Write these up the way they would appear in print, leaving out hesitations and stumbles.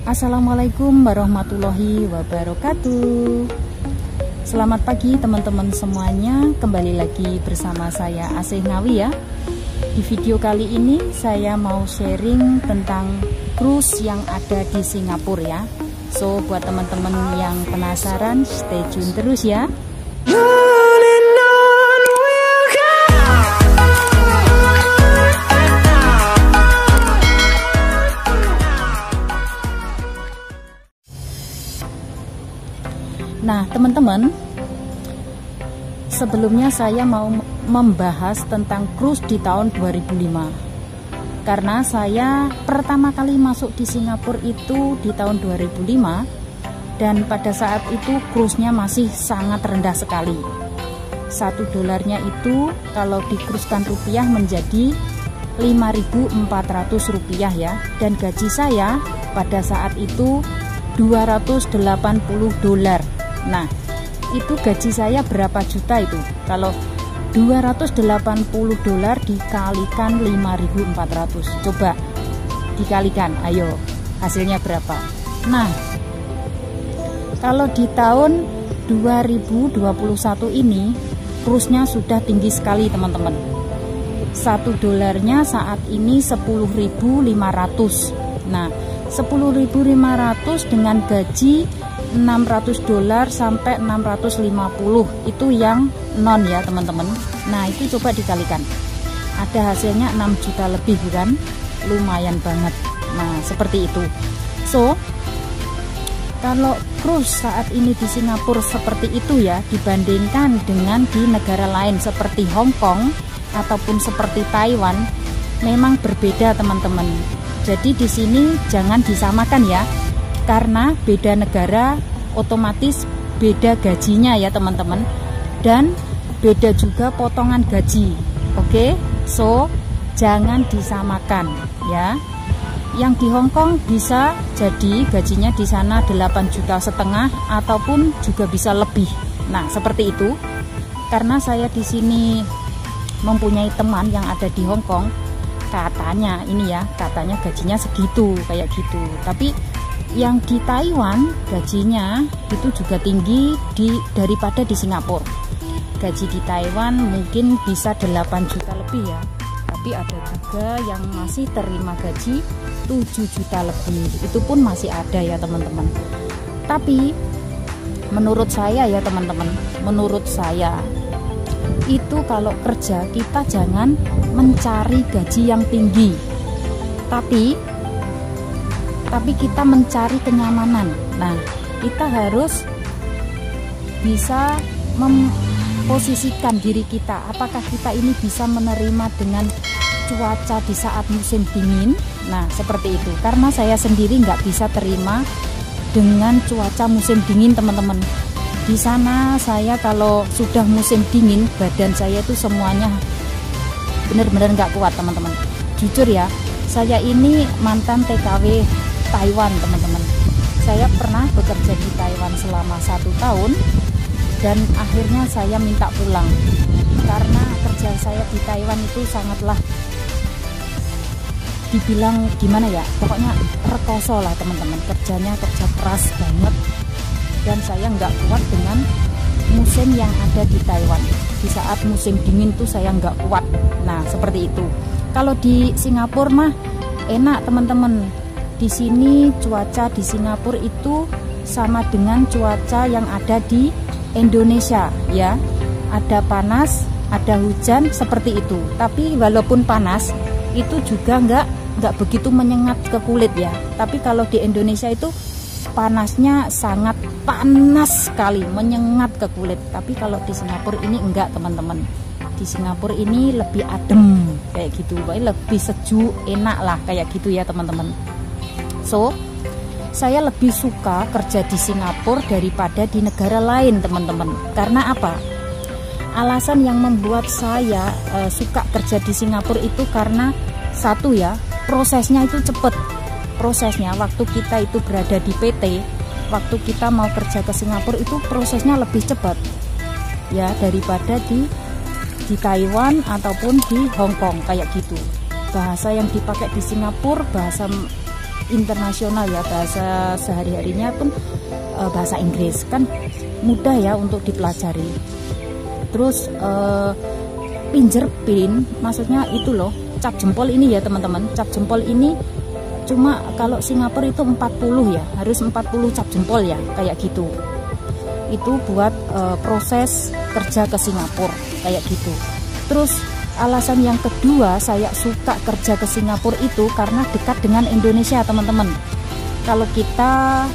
Assalamualaikum warahmatullahi wabarakatuh. Selamat pagi teman-teman semuanya. Kembali lagi bersama saya Asih Ngawi ya. Di video kali ini saya mau sharing tentang cruise yang ada di Singapura ya. So buat teman-teman yang penasaran, stay tune terus ya. Nah teman-teman, sebelumnya saya mau membahas tentang cruise di tahun 2005. Karena saya pertama kali masuk di Singapura itu di tahun 2005. Dan pada saat itu cruise-nya masih sangat rendah sekali. $1 itu kalau dikruskan rupiah menjadi Rp5.400 ya. Dan gaji saya pada saat itu $280. Nah, itu gaji saya berapa juta itu? Kalau $280 dikalikan 5.400. Coba dikalikan, ayo hasilnya berapa? Nah, kalau di tahun 2021 ini cruise-nya sudah tinggi sekali teman-teman. $1 saat ini 10.500. Nah, 10.500 dengan gaji $600 sampai 650 itu yang non ya teman-teman. Nah itu coba dikalikan, ada hasilnya 6 juta lebih bukan? Lumayan banget. Nah seperti itu. So kalau cruise saat ini di Singapura seperti itu ya, dibandingkan dengan di negara lain seperti Hong Kong ataupun seperti Taiwan, memang berbeda teman-teman. Jadi di sini jangan disamakan ya. Karena beda negara otomatis beda gajinya ya teman-teman. Dan beda juga potongan gaji. Oke, so jangan disamakan ya. Yang di Hong Kong bisa jadi gajinya di sana 8,5 juta ataupun juga bisa lebih. Nah seperti itu. Karena saya di sini mempunyai teman yang ada di Hong Kong, katanya ini ya, katanya gajinya segitu kayak gitu. Tapi yang di Taiwan gajinya itu juga tinggi daripada di Singapura. Gaji di Taiwan mungkin bisa 8 juta lebih ya. Tapi ada juga yang masih terima gaji 7 juta lebih. Itu pun masih ada ya teman-teman. Tapi menurut saya ya teman-teman, menurut saya itu kalau kerja kita jangan mencari gaji yang tinggi. Tapi kita mencari kenyamanan. Nah, kita harus bisa memposisikan diri kita. Apakah kita ini bisa menerima dengan cuaca di saat musim dingin? Nah, seperti itu. Karena saya sendiri nggak bisa terima dengan cuaca musim dingin, teman-teman. Di sana saya kalau sudah musim dingin, badan saya itu semuanya benar-benar nggak kuat, teman-teman. Jujur ya, saya ini mantan TKW Taiwan teman-teman. Saya pernah bekerja di Taiwan selama 1 tahun dan akhirnya saya minta pulang karena kerja saya di Taiwan itu sangatlah dibilang gimana ya, pokoknya rekoso lah teman-teman. Kerjanya kerja keras banget dan saya nggak kuat dengan musim yang ada di Taiwan. Di saat musim dingin tuh saya nggak kuat. Nah seperti itu. Kalau di Singapura mah enak teman-teman. Di sini cuaca di Singapura itu sama dengan cuaca yang ada di Indonesia ya. Ada panas, ada hujan seperti itu. Tapi walaupun panas itu juga nggak begitu menyengat ke kulit ya. Tapi kalau di Indonesia itu panasnya sangat panas sekali, menyengat ke kulit. Tapi kalau di Singapura ini enggak teman-teman. Di Singapura ini lebih adem kayak gitu, lebih sejuk, enak lah kayak gitu ya teman-teman. So, saya lebih suka kerja di Singapura daripada di negara lain teman-teman. Karena apa? Alasan yang membuat saya suka kerja di Singapura itu karena satu ya, prosesnya itu cepat. Prosesnya waktu kita itu berada di PT, waktu kita mau kerja ke Singapura itu prosesnya lebih cepat ya daripada di Taiwan ataupun di Hong Kong kayak gitu. Bahasa yang dipakai di Singapura bahasa internasional ya, bahasa sehari-harinya pun bahasa Inggris kan mudah ya untuk dipelajari. Terus fingerprint maksudnya itu loh, cap jempol ini ya teman-teman. Cap jempol ini cuma kalau Singapura itu 40 ya, harus 40 cap jempol ya, kayak gitu. Itu buat proses kerja ke Singapura kayak gitu. Terus alasan yang kedua saya suka kerja ke Singapura itu karena dekat dengan Indonesia teman-teman. Kalau kita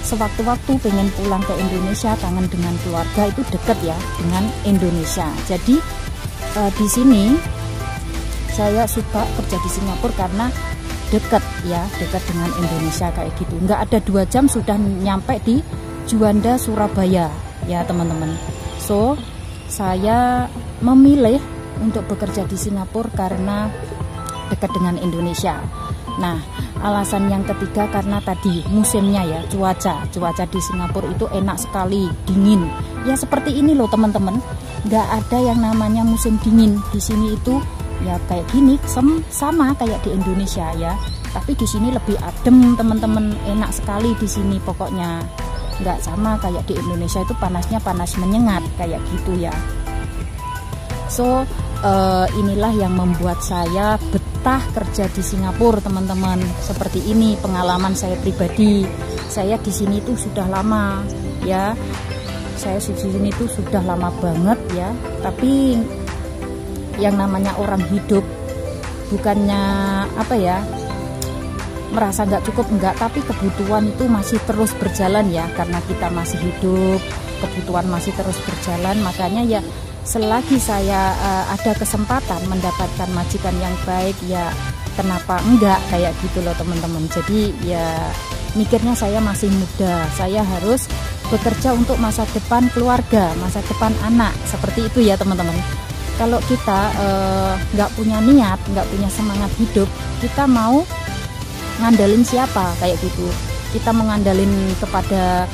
sewaktu-waktu pengen pulang ke Indonesia, kangen dengan keluarga, itu dekat ya dengan Indonesia. Jadi di sini saya suka kerja di Singapura karena dekat ya, dekat dengan Indonesia kayak gitu. Nggak ada 2 jam sudah nyampe di Juanda, Surabaya ya teman-teman. So saya memilih untuk bekerja di Singapura karena dekat dengan Indonesia. Nah, alasan yang ketiga karena tadi musimnya ya, cuaca di Singapura itu enak sekali, dingin ya, seperti ini loh teman-teman. Nggak ada yang namanya musim dingin di sini, itu ya kayak gini, sama kayak di Indonesia ya, tapi di sini lebih adem teman-teman, enak sekali di sini pokoknya. Nggak sama kayak di Indonesia, itu panasnya panas menyengat kayak gitu ya. So inilah yang membuat saya betah kerja di Singapura teman-teman. Seperti ini pengalaman saya pribadi. Saya di sini tuh sudah lama ya, saya di sini tuh sudah lama banget ya. Tapi yang namanya orang hidup bukannya apa ya, merasa nggak cukup, enggak, tapi kebutuhan itu masih terus berjalan ya, karena kita masih hidup, kebutuhan masih terus berjalan. Makanya ya selagi saya ada kesempatan mendapatkan majikan yang baik ya, kenapa enggak kayak gitu loh teman-teman. Jadi ya mikirnya saya masih muda, saya harus bekerja untuk masa depan keluarga, masa depan anak, seperti itu ya teman-teman. Kalau kita nggak punya niat, nggak punya semangat hidup, kita mau ngandalin siapa kayak gitu. Kita mengandalin kepada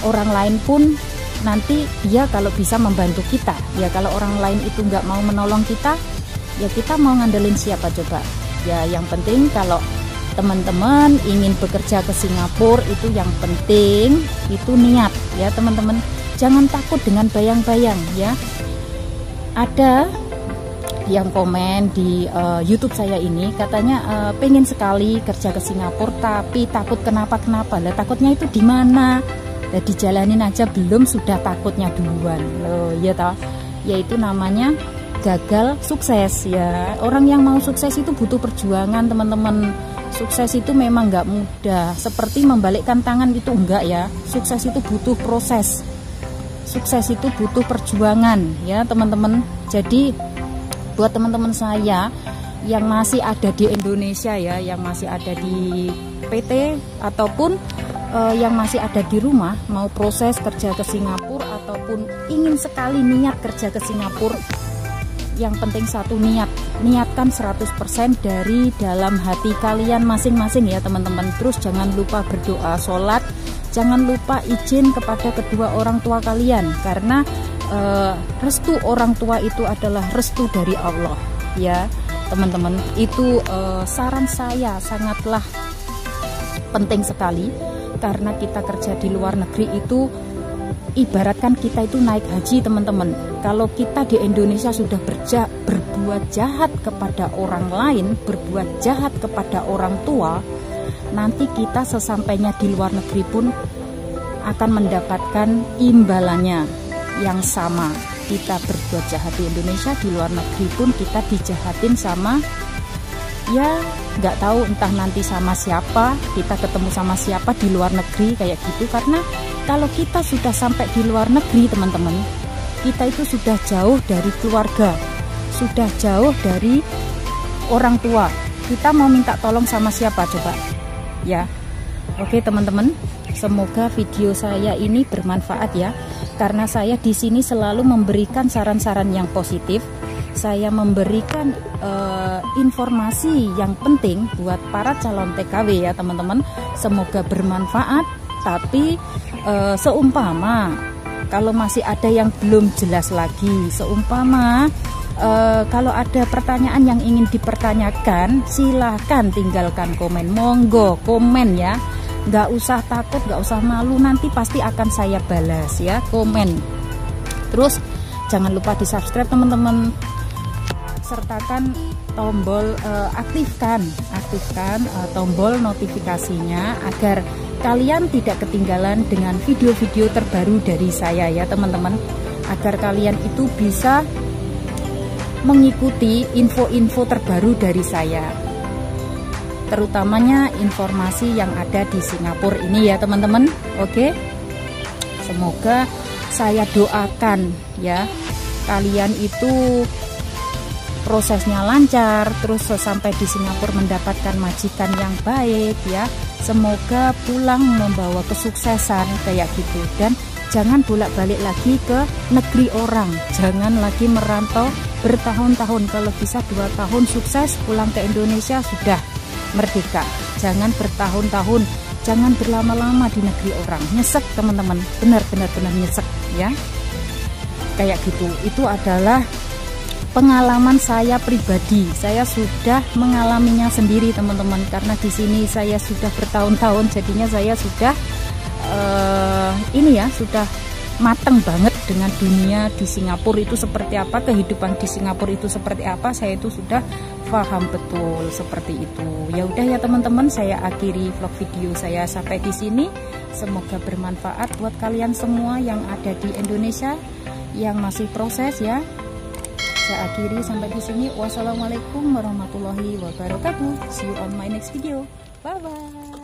orang lain pun nanti dia kalau bisa membantu kita ya, kalau orang lain itu nggak mau menolong kita ya, kita mau ngandalin siapa coba ya. Yang penting kalau teman-teman ingin bekerja ke Singapura, itu yang penting itu niat ya teman-teman. Jangan takut dengan bayang-bayang ya. Ada yang komen di YouTube saya ini katanya pengen sekali kerja ke Singapura tapi takut kenapa-kenapa. Lah takutnya itu di mana? Lah dijalanin aja belum sudah takutnya duluan. Loh, ya toh. Yaitu namanya gagal sukses ya. Orang yang mau sukses itu butuh perjuangan, teman-teman. Sukses itu memang nggak mudah. Seperti membalikkan tangan itu enggak ya. Sukses itu butuh proses. Sukses itu butuh perjuangan ya, teman-teman. Jadi buat teman-teman saya yang masih ada di Indonesia ya, yang masih ada di PT ataupun yang masih ada di rumah mau proses kerja ke Singapura ataupun ingin sekali niat kerja ke Singapura, yang penting satu niatkan 100% dari dalam hati kalian masing-masing ya teman-teman. Terus jangan lupa berdoa, sholat, jangan lupa izin kepada kedua orang tua kalian, karena restu orang tua itu adalah restu dari Allah ya teman-teman. Itu saran saya sangatlah penting sekali, karena kita kerja di luar negeri itu ibaratkan kita itu naik haji teman-teman. Kalau kita di Indonesia sudah berbuat jahat kepada orang lain, berbuat jahat kepada orang tua, nanti kita sesampainya di luar negeri pun akan mendapatkan imbalannya yang sama. Kita berbuat jahat di Indonesia, di luar negeri pun kita dijahatin sama ya nggak tahu entah nanti sama siapa, kita ketemu sama siapa di luar negeri kayak gitu. Karena kalau kita sudah sampai di luar negeri teman-teman, kita itu sudah jauh dari keluarga, sudah jauh dari orang tua. Kita mau minta tolong sama siapa coba ya. Oke teman-teman, semoga video saya ini bermanfaat ya, karena saya di sini selalu memberikan saran-saran yang positif. Saya memberikan informasi yang penting buat para calon TKW ya teman-teman. Semoga bermanfaat. Tapi seumpama kalau masih ada yang belum jelas lagi, seumpama kalau ada pertanyaan yang ingin dipertanyakan, silahkan tinggalkan komen, monggo komen ya, nggak usah takut, nggak usah malu, nanti pasti akan saya balas ya, komen. Terus jangan lupa di subscribe teman-teman, sertakan tombol aktifkan tombol notifikasinya agar kalian tidak ketinggalan dengan video-video terbaru dari saya ya teman-teman, agar kalian itu bisa mengikuti info-info terbaru dari saya, terutamanya informasi yang ada di Singapura ini ya teman-teman. Oke, semoga saya doakan ya kalian itu prosesnya lancar, terus sampai di Singapura mendapatkan majikan yang baik ya, semoga pulang membawa kesuksesan kayak gitu, dan jangan bolak-balik lagi ke negeri orang, jangan lagi merantau bertahun-tahun, kalau bisa 2 tahun sukses pulang ke Indonesia sudah merdeka, jangan bertahun-tahun, jangan berlama-lama di negeri orang, nyesek teman-teman, benar-benar nyesek ya kayak gitu. Itu adalah pengalaman saya pribadi, saya sudah mengalaminya sendiri teman-teman, karena di sini saya sudah bertahun-tahun, jadinya saya sudah sudah mateng banget dengan dunia di Singapura itu seperti apa, kehidupan di Singapura itu seperti apa, saya itu sudah paham betul seperti itu. Ya udah ya teman-teman, saya akhiri vlog video saya sampai di sini. Semoga bermanfaat buat kalian semua yang ada di Indonesia yang masih proses ya. Saya akhiri sampai di sini. Wassalamualaikum warahmatullahi wabarakatuh. See you on my next video. Bye bye.